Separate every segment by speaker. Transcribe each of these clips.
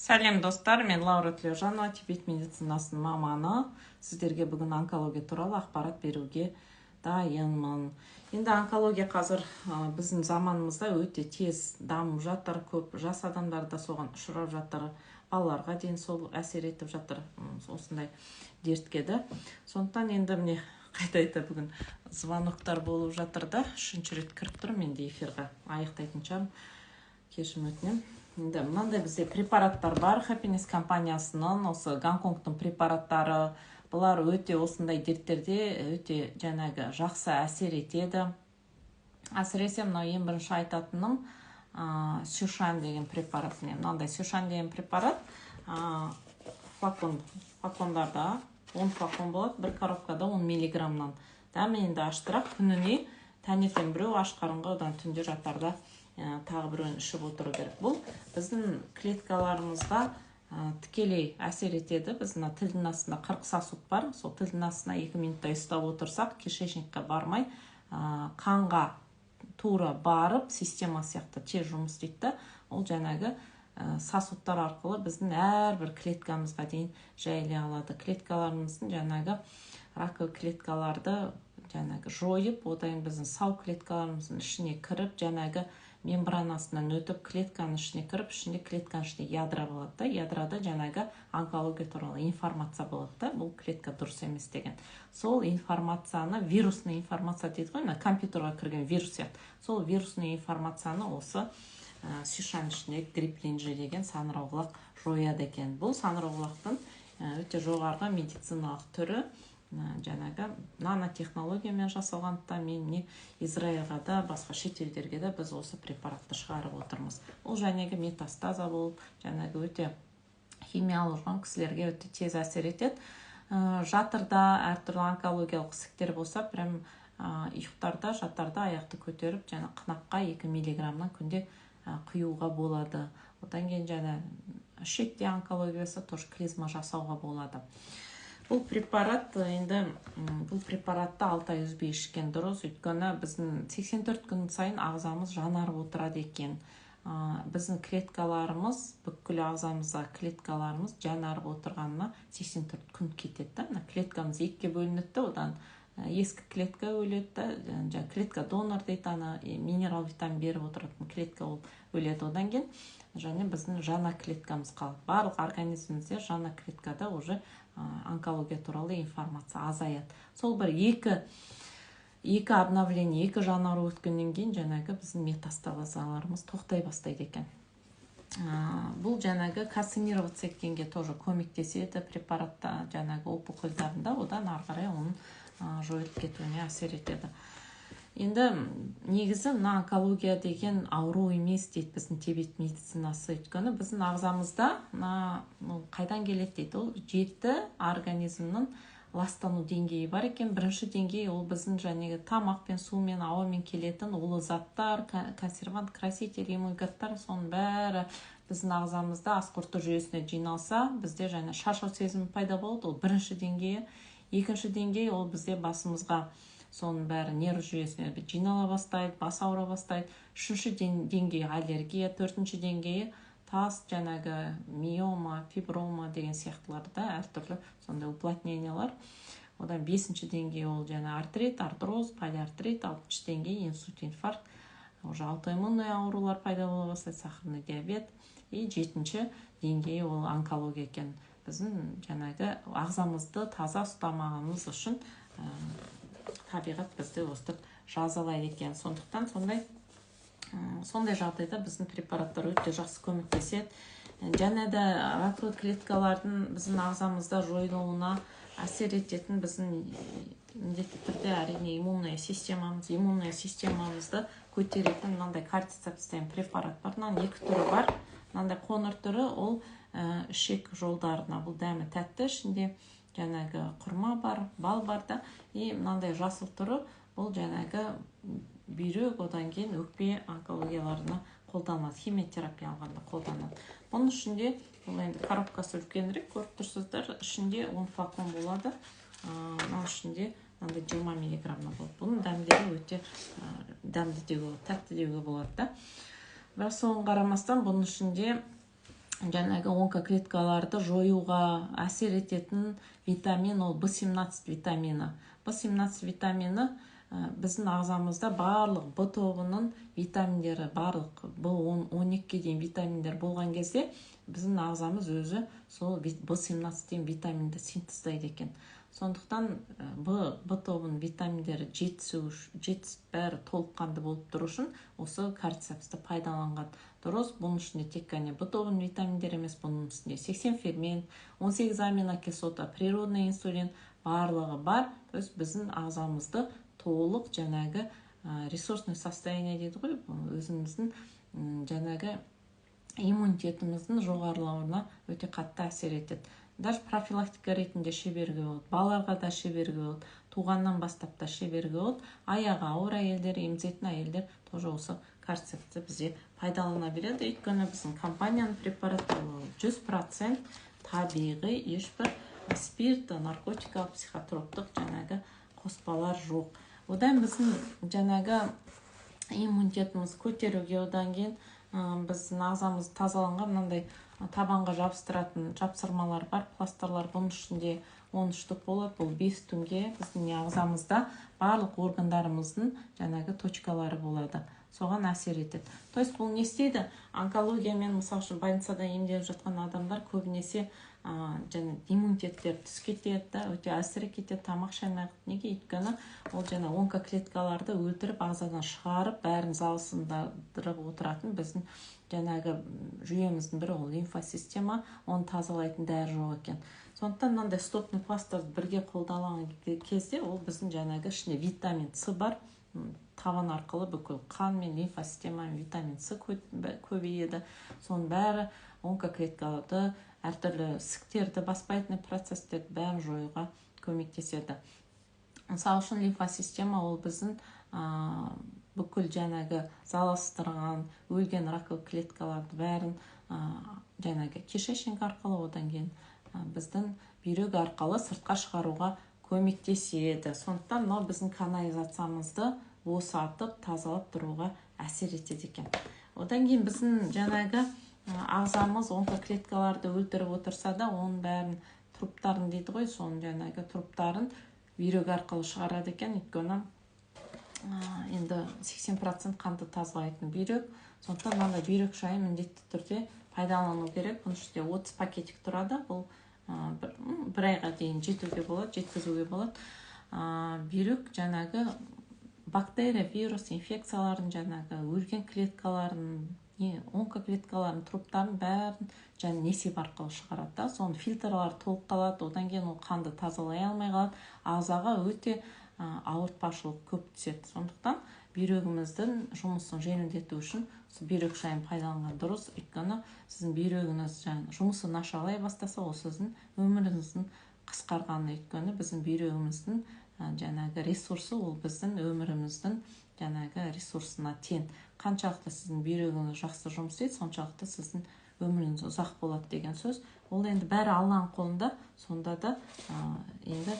Speaker 1: Сәлем достар, мен Лаура Тілеужанова, Тибет медицинасының маманы. Сіздерге бүгін онкология туралы ақпарат беруге дайынмын. Енді онкология қазір біздің заманымызда өте тез дамып жатыр, көп жас адамдар да соған ұшырап жатыр, балаларға дейін сол әсер етіп жатыр осындай дертке де. Сондықтан енді міне қайта бүгін звоноктар болып жатыр да, үшінші рет кіріп тұрмын менде эфирға, аяқтайтынша кешірім өтінемін. Енді мынандай бізде препараттар бар, Happiness компаниясының, осы Гонконгтың препараттары. Бұлар өте осындай дерттерде өте жақсы әсер етеді. Әсіресе мынау ең бірінші айтатыным Сюшан деген препарат. Мынандай Сюшан деген препарат флакондарда 10 флакон болады, бір коробкада 10 миллиграммнан. Дәмі енді аштырақ, күніне таңертең біреу, аш қарынға, одан түнде жатарда тағы біреуін ішіп отыру керек. Бұл біздің клеткаларымызға тікелей әсер етеді. Біздің тілдің астында 40 сосуд бар. Сол тілдің астына 2 минуттай ұстап отырсақ, кишечникке бармай, қанға тура барып, система сияқты тез жұмыс істейді. Ол сосудтар арқылы біздің әрбір клеткамызға дейін жайыле алады. Клеткаларымыздың раковый клеткаларды жойып, одан біздің сау клеткаларымыздың ішіне кіріп, мембранасынан өтіп, клетканың ішіне кіріп, ішінде клетканың ішінде ядра болады. Ядрада онкология туралы информация болады. Бұл клетка дұрыс емес деген. Сол информацияны, вирусный информация дейді ғой, компьютерға кірген вирус сияқты. Сол вирусный информацияны осы Сюшан ішінде гриплинжи деген саңырауқұлақ жояды екен. Бұл саңырауқұлақтың өте жоғарғы медициналық түрі, нанотехнологиямен жасалғандықтан мен Израильға да, басқа шетелдерге де біз осы препаратты шығарып отырмыз. Ол метастаза болып, өте химиялық ұрған кісілерге өте тез әсер етеді. Жатырда әртүрлі онкологиялық ісіктер болса, прям ұйықтарда, жатарда аяқты көтеріп, қынапқа 2 миллиграммнан күнде құюға болады. Одан кейін ішекте онкологиясы тоже клизма жасауға болады. Бұл препаратты 6 ай үзбей ішкен дұрыс, өйткені біздің 84 күн сайын ағзамыз жанарып отырады екен. Біздің клеткаларымыз, бүкіл ағзамызға клеткаларымыз жанарып отырғанына 84 күн кетеді. Клеткамыз 2-ге бөлінеді, одан ескі клетка өледі, клетка донор дейді, минерал витамин беріп отыратын клетка өледі, одан кейін біздің жаңа клеткамыз қалып. Барлық организмімізде жаңа клеткада уже онкология туралы информация азаяды. Сол бір екі обновление, 2 жанару өткеннен кейін біздің метастазаларымыз тоқтай бастайды екен. Бұл кальцинироваться еткенге тоже көмектеседі препаратта, опухольдарында, одан ары қарай оның жойылып кетуіне әсер етеді. Енді негізі онкология деген ауру емес дейді біздің Тибет медицинасы, өйткені біздің ағзамызда қайдан келеді дейді, ол 7 организмнің ластану деңгейі бар екен. Бірінші деңгей ол біздің тамақпен, сумен, ауамен келетін улы заттар, консервант, краситель, эмульгаттар, соның бәрі біздің ағзамызда асқорыту жүйесіне жиналса, бізде шаршау сезімі пайда болады. Ол бірінші деңгейі. Екінші деңгей ол бізде басымызға соның бәрі нерв жүйесіне жинала бастайды, бас ауыра бастайды. Үшінші деңгей аллергия, төртінші деңгейі тас, миома, фиброма деген сияқтыларда әртүрлі сондай уплотнениялар. Одан 5-ші деңгей ол артрит, артроз, полиартрит, 6-ші деңгей инсульт, инфаркт, уже аутоиммунный аурулар пайда бола бастайды, сахарный диабет. И 7-ші деңгей ол онкология екен. Біздің ағзамызды таза ұстамағымыз үшін табиғат бізді өстіп жазалайды екен. Сондықтан сондай жағдайда біздің препараттар өте жақсы көмектеседі. Раковый клеткалардың біздің ағзамызда жойылуына әсер ететін біздің міндетті түрде әрине иммунная системамызды көтеретін мынандай кортицепс деген препарат бар. Мынаның 2 түрі бар. Мынандай қоңыр түрі ол ішек жолдарына, бұл дәмі тәтті, ішінде құрма бар, бал бар да. И мынандай жасыл түрі бұл бүйрек, одан кейін өкпе онкологияларына қолданады, химиотерапия алғанда қолданады. Бұның ішінде коробкасы үлкенірек, көріп тұрсыздар, ішінде 10 флакон болады. Мына ішінде 20 миллиграммна болады. Бұның дәмдері өте дәмді деуге, тәтті деуге болады да. Бірақ соған қарамастан бұның ішінде жаңағы онкоклеткаларды жоюға әсер ететін витамин ол B17 витамині. B17 витамині біздің ағзамызда барлық B тобының витаминдері, барлық B12-ге дейін витаминдер болған кезде біздің ағзамыз өзі сол B17 витаминді синтездайды екен. Сондықтан B тобының витаминдері жетісіп бәрі толыққанды болып тұру үшін осы кардицепсті пайдаланған дұрыс. Бұның ішінде тек қана B тобының витаминдері емес, бұның ішінде 80 фермент, 18 аминокислота, природный инсулин барлығы бар. То есть біздің ағзамызды толық жаңағы ресурсный состояние дейді ғой, өзіміздің жаңағы иммунитетіміздің жоғарылауына өте қатты әсер етеді. Даже профилактика ретінде шеберге болады, балаларға да шеберге болады, туғаннан бастап та шеберге болады. Аяғы ауыр әйелдер, емізетін әйелдер тоже осы кардицепсті бізде пайдалана береді. Өйткені біздің компанияның препараты 100% табиғи, ешбір спирт, наркотикалық, психотроптық жаңағы қоспалар жоқ. Одан біздің жаңағы иммунитетіміз көтеруге, одан кейін біздің ағзамыз тазаланған мынандай табанға жабыстыратын жапсырмалар бар, пластырлар. Бұның ішінде 13 штук болады. Бұл 5 түнге біздің ағзамызда барлық органдарымыздың жаңағы точкалары болады. Соған әсер етеді. То есть бұл не істейді? Онкологиямен, мысалы үшін больницада емделіп жатқан адамдар көбінесе және иммунитеттер түсіп кетеді, өте әсіре кетеді, тамақ ішемейді. Неге? Өйткені ол жаңа онкоклеткаларды өлтіріп, ағзадан шығарып, бәрін залсыздырып отыратын біздің жаңағы жүйеміздің бірі ол лимфосистема, оны тазалайтын дәрі жоқ екен. Сондықтан мынандай стопный пластырды бірге қолданған кезде ол біздің жаңағы ішінде витамин С бар. Табан арқылы бүкіл қан мен лимфосистема витамин С көбейеді. Соның бәрі онкоклеткаларды, әртүрлі ісіктерді, баспайтын процесстерді бәрін жоюға көмектеседі. Мысалы үшін лимфосистема ол біздің бүкіл жаңағы залалсыздырған, өлген раковый клеткаларды бәрін жаңағы кишечник арқылы, одан кейін біздің бүйрек арқылы сыртқа шығаруға көмектеседі. Сондықтан мынау біздің канализациямызды босатып, тазалап тұруға әсер етеді екен. Одан кейін біздің жаңағы ағзамыз онкоклеткаларды өлтіріп отырса да, оның бәрін труптарын дейді ғой, соның жаңағы труптарын бүйрек арқылы шығарады екен. Өйткені енді 80% қанды тазалайтын бүйрек. Сондықтан мынандай бүйрек шайын міндетті түрде пайдалану керек. Бұның ішінде 30 пакетик тұрады. Бұл бір айға дейін жеткізуге болады. Бүйрек жаңағы бактерия, вирус, инфекцияларын жаңағы өлген клеткаларын, онкоклеткаларын, труптарын бәрін және несеп арқылы шығарады. Соның фильтрлары толып қалады, одан кейін ол қанды тазалай алмай қалады. Ағзаға өте ауыртпашылық көп түседі. Сондықтан бүйрегіміздің жұмысын жеңілдету үшін бүйрек шайын пайдаланған дұрыс. Өйткені сіздің бүйрегіңіз жұмысы нашарлай бастаса, ол сіздің өміріңіздің қысқарғаны. Өйткені біздің бүйрегіміздің жаңағы ресурсы ол біздің өміріміздің жаңағы ресурсына тең. Қаншалықты сіздің бүйрегіңіз жақсы жұмыс істейді, соншалықты сіздің өміріңіз ұзақ болады деген сөз. Ол енді бәрі Алланың қолында, сонда да енді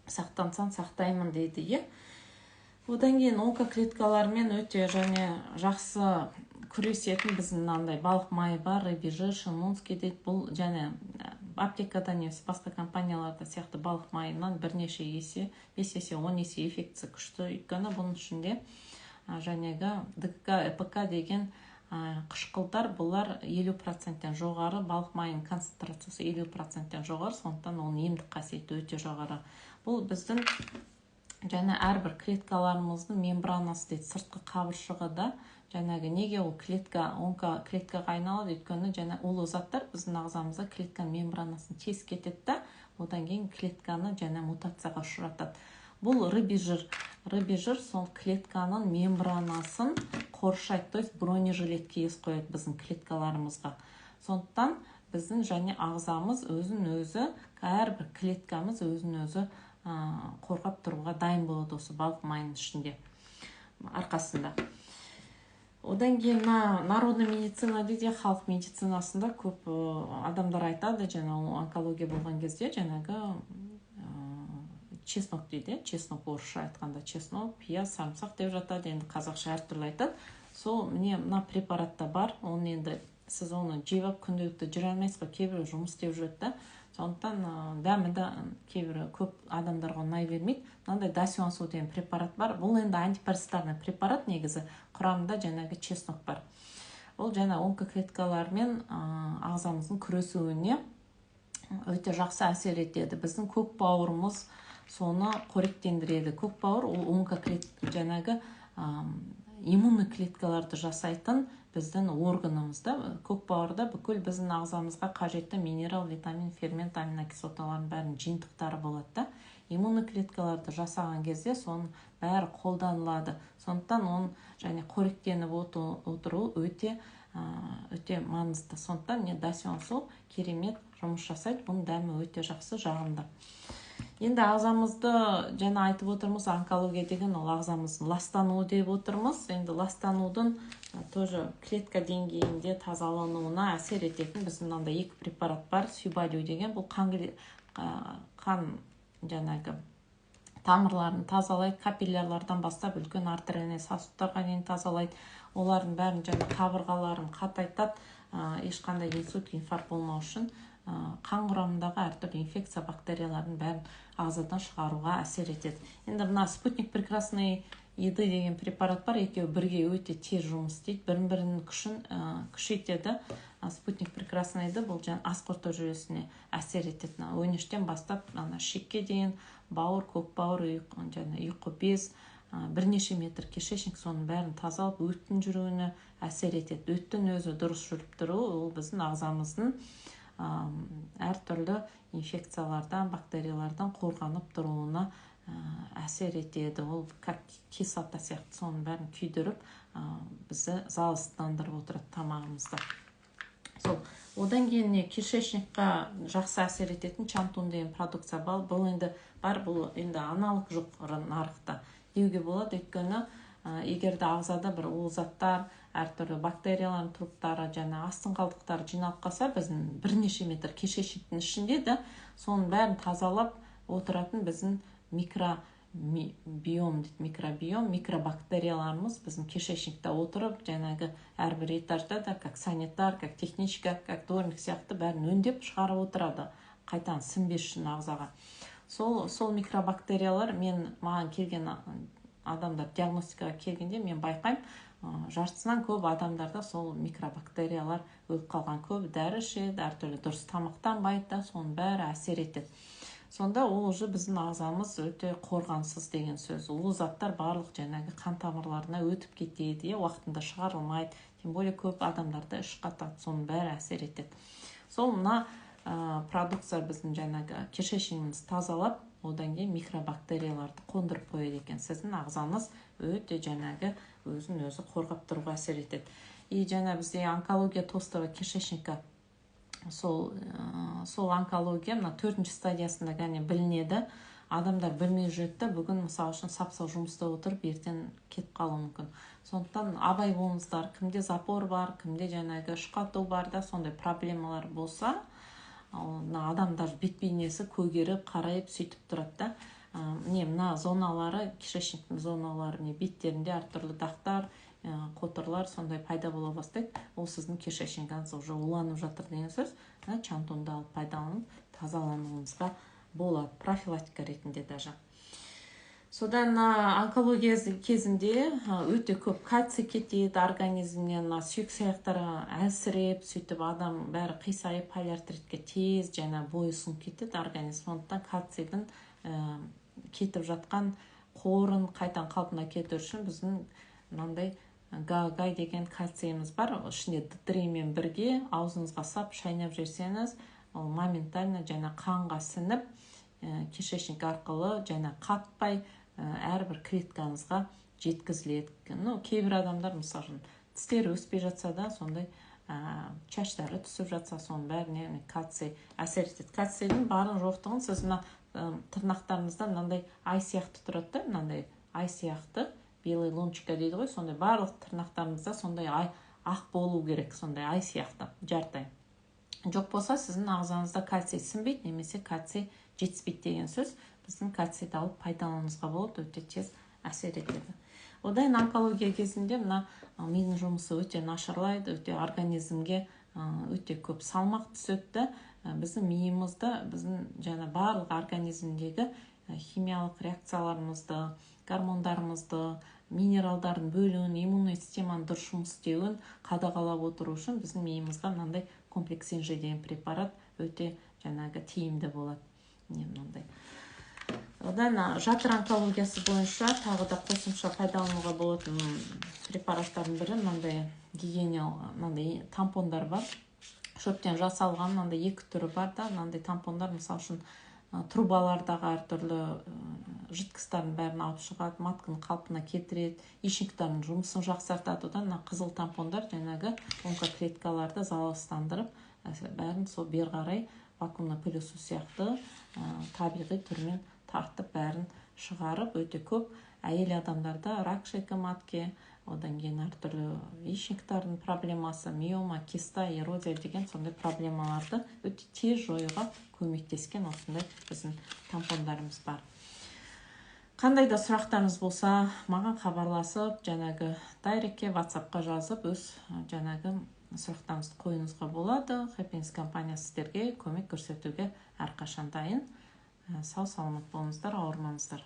Speaker 1: сақтансаң сақтаймын дейді. Одан кейін онкоклеткалармен өте және жақсы күресетін біздің мынандай балық майы бар, рыбий жир, шимонский дейді. Бұл және аптекада немесе басқа компанияларда сияқты балық майынан бірнеше есе, 5 есе, 10 есе эффектісі күшті. Өйткені бұның ішінде жаңағы ДКК, ЭПК деген қышқылдар, бұлар 50%-тен жоғары, балық майының концентрациясы 50%-тен жоғары, сондықтан оның емдік қасиеті өте жоғары. Бұл біздің және әрбір клеткаларымыздың мембранасы дейді, сыртқы қабыршығы да жаңағы неге ол онкоклеткаға айналады? Өйткені және улы заттар біздің ағзамызда клетканың мембранасын тесіп кетеді да, одан кейін клетканы және мутацияға ұшыратады. Бұл рыбий жир сол клетканың мембранасын қоршайды, то есть бронежилет киіз қояды біздің клеткаларымызға. Сондықтан біздің және ағзамыз өзін-өзі, әрбір клеткамыз өзін-өзі қорғап тұруға дайын болады осы балық майының ішінде арқасында. Одан кейін народный медицина дейді, халық медицинасында көп адамдар айтады, жаңа онкология болған кезде жаңағы чеснок дейді, чеснок орысша айтқанда чеснок, пияз, сарымсақ деп жатады, енді қазақша әртүрлі айтады. Сол мына препаратта бар, оны енді сіз оны жеп алып күнделікті жүре алмайсыз ғой, кейбір жұмыс істеп жүреді да. Сондықтан дәмі де кейбір көп адамдарға ұнай бермейді. Мынандай дасюансу деген препарат бар. Бұл енді антипаразитарный препарат, негізі құрамында жаңағы чеснок бар. Ол жаңа онкоклеткалармен ағзамыздың күресуіне өте жақсы әсер етеді. Біздің көк бауырымыз соны қоректендіреді. Көк бауыр ол жаңағы иммунный клеткаларды жасайтын біздің органымызда. Көк бауырда бүкіл біздің ағзамызға қажетті минерал, витамин, фермент, аминокислоталардың бәрінің жиынтықтары болады да. Иммунный клеткаларды жасаған кезде соның бәрі қолданылады. Сондықтан оның және қоректеніп отыру өте маңызды. Сондықтан дасюансу керемет жұмыс жасайды. Бұның дәмі өте жақсы, жағымды. Енді ағзамызды жаңа айтып отырмыз, онкология деген ол ағзамыздың ластануы деп отырмыз. Енді ластанудың тоже клетка деңгейінде тазалануына әсер ететін біздің мынандай екі препарат бар. Сюбалю деген, бұл қан жаңағы тамырларын тазалайды, капиллярлардан бастап үлкен артериальный сосудтарға дейін тазалайды. Олардың бәрін жаңа қабырғаларын қатайтады, ешқандай инсульт, инфаркт болмау үшін қан құрамындағы әртүрлі инфекция бактерияларын бәрін ағзадан шығаруға әсер етеді. Енді мына спутник прекрасной еды деген препарат бар, екеуі бірге өте тез жұмыс істейді, бірін күшін күшейтеді. Спутник прекрасной еды бұл жаңа ас қорыту жүйесіне әсер етеді. Өңештен бастап шекке дейін бауыр, көк бауыр, ұйқы без, бірнеше метр кишечник, соның бәрін тазалап, өттің жүруіне әсер етеді. Өттің өзі дұрыс жүріп тұруы ол біздің ағзамыздың әртүрлі инфекциялардан, бактериялардан қорғанып тұруына әсер етеді. Ол как кислота сияқты соның бәрін күйдіріп, бізді залалсыздандырып отырады тамағымызды. Одан кейін кишечникқа жақсы әсер ететін чантун деген продукция бар. Бұл енді аналог жоқ нарықта деуге болады. Өйткені егерде ағзада бір улы заттар, әртүрлі бактериялардың тұрыптары, және астың қалдықтары жиналып қалса, біздің бірнеше метр кишечниктің ішінде де соның бәрін тазалап отыратын біздің микробактерияларымыз біздің кишечникте отырып, жаңағы әрбір этажда да, как санитар, как техничка, как дворник сияқты бәрін өңдеп шығарып отырады, қайтадан сіңбес үшін ағзаға. Сол микробактериялар маған келген адамдар диагностикаға келгенде мен байқаймын, жартысынан көп адамдарда сол микробактериялар өліп қалған. Көп дәрі ішеді, әртүрлі дұрыс тамақтанбайды да, соның бәрі әсер етеді. Сонда ол уже біздің ағзамыз өте қорғансыз деген сөз. Улы заттар барлық жаңағы қан тамырларына өтіп кетеді, уақытында шығарылмайды. Тем более көп адамдарда іш қатады, соның бәрі әсер етеді. Сол мына продукция біздің жаңағы кишечнигімізді тазалап, одан кейін микробактерияларды қондырып қояды екен. Сіздің ағзаңыз өте жаңағы өзін өзі қорғап тұруға әсер етеді. И жаңа бізде онкология толстого кишечника, сол онкология мына 4-ші стадиясында ғана білінеді. Адамдар білмей жүреді, бүгін мысалы үшін сап-сау жұмыста отырып, ертең кетіп қалуы мүмкін. Сондықтан абай болыңыздар, кімде запор бар, кімде жаңағы іш қату бар да, сондай проблемалар болса, адамдар бет-бейнесі көгеріп, қарайып сөйтіп тұрады да. Мына зоналары, кишечниктің зоналары, беттерінде әртүрлі дақтар, қотырлар сондай пайда бола бастайды. Ол сіздің кишечнигіңіз уже уланып жатыр деген сөз. Чантунды алып пайдаланып тазалануыңызға болады, профилактика ретінде даже. Содан онкология кезінде өте көп кальций кетеді организмнен, сүйек саяқтары әлсіреп, сөйтіп адам бәрі қисайып, полиартритке тез және бойысың кетеді организм. Сондықтан кальцийдің кетіп жатқан қорын қайтан қалпына келтіру үшін біздің мынандай гай деген кальцийіміз бар. Ішінде D3-мен бірге аузыңызға сап шайнап жерсеңіз, ол моментально және қанға сіңіп, кишечник арқылы және қатпай әрбір клеткаңызға жеткізіледі. Кейбір адамдар мысалы тістері өспей жатса да, сондай шаштары түсіп жатса, соның бәріне кальций әсер етеді. Кальцийдің барын жоқтығын сіз тырнақтарыңызда мынандай ай сияқты тұрады, мынандай ай сияқты, белый лунчика дейді ғой, сондай барлық тырнақтарыңызда сондай ақ болу керек, сондай ай сияқты, жартай. Жоқ болса, сіздің ағзаңызда кальций сіңбейді, немесе кальций жетіспейді деген сөз. Біздің кальцийді алып пайдалануымызға болады, өте тез әсер етеді. Одан онкология кезінде мына мидың жұмысы өте нашарлайды, өте организмге өте көп салмақ түседі. Біздің миымызда біздің жаңа барлық организмдегі химиялық реакцияларымызды, гормондарымызды, минералдардың бөлуін, иммунный системаның дұрыс жұмыс істеуін қадағалап отыру үшін біздің миымызға мынандай комплексин G деген препарат өте жаңағы тиімді болады. Мынандай. Одан жатыр онкологиясы бойынша тағы да қосымша пайдалануға болатын препараттардың бірі мынандай гигиеналық мынандай тампондар бар. Шөптен жасалған мынандай екі түрі бар да, мынандай тампондар мысалы үшін трубалардағы әртүрлі жидкостардың бәрін алып шығады, матканы қалпына кетіреді, ишектардың жұмысын жақсартады. Одан қызыл тампондар жаңағы онкоклеткаларды залалсыздандырып, бәрін сол бері қарай вакуумный пылесос сияқты табиғи түрмен тартып бәрін шығарып, өте көп әйел адамдарда рак шейкі матки, одан кейін әртүрлі ишектардың проблемасы, миома, киста, эрозия деген сондай проблемаларды өте тез жоюға көмектескен осындай біздің тампондарымыз бар. Қандай да сұрақтарыңыз болса, маған хабарласып, жаңағы дайректке, WhatsApp-қа жазып, өз жаңағы сұрақтарыңызды қойыңызға болады. Happiness компаниясы сіздерге көмек көрсетуге әрқашан дайын. Сау саламат болыңыздар, ауырмаңыздар.